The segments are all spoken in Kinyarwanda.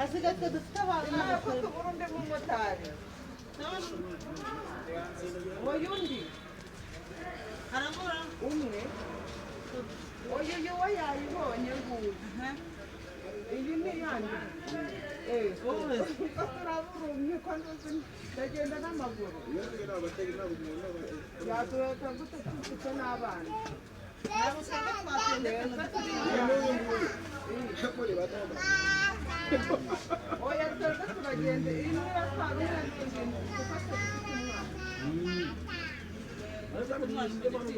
asigaye twe dufite abana afite uburundi bw'umumotari uyu undi harabura umwe uyu we yayibonye nguyu iyi ni iyandi turaburumye ko ndagenda n'amaguru yaduheka gute dufite n'abana oya twebwe turagenda iyi ni iratwara umwana dufate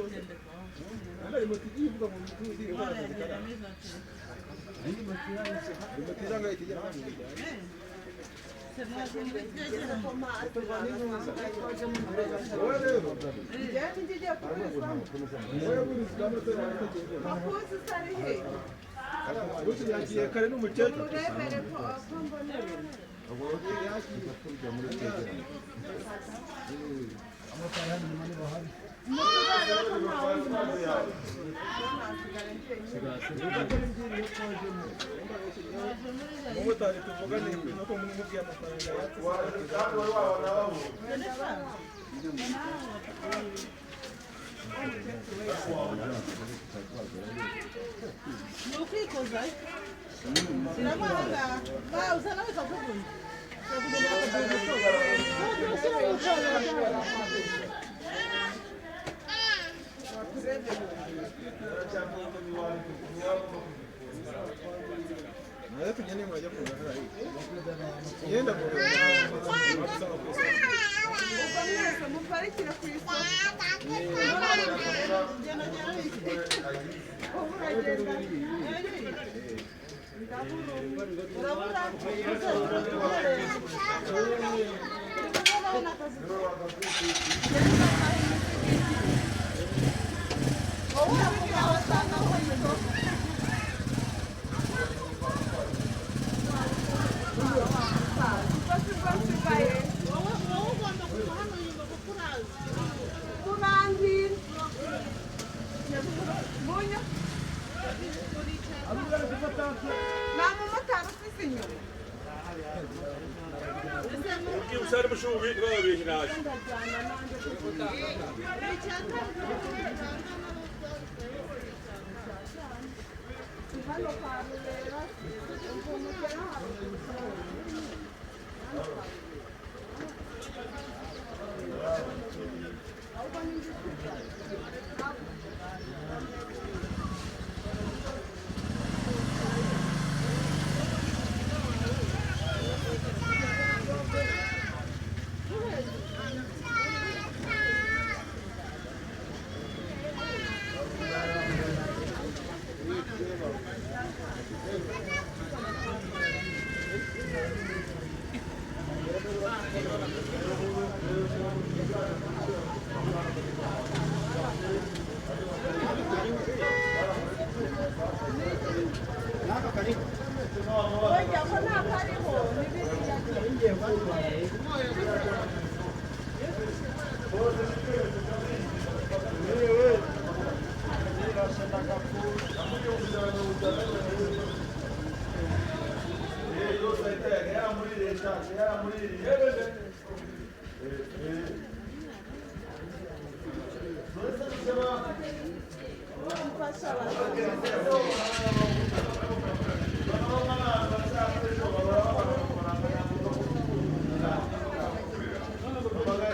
dufite kare n'umukecuru umumotari tuvugane nuko mumubwiye amafaranga ni ukwikoza sinamanga usa nawe kavugunya nawe tugende mwajya kugura yenda muparikira ku isoko Usar mı şu bir hinaç?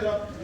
Gracias.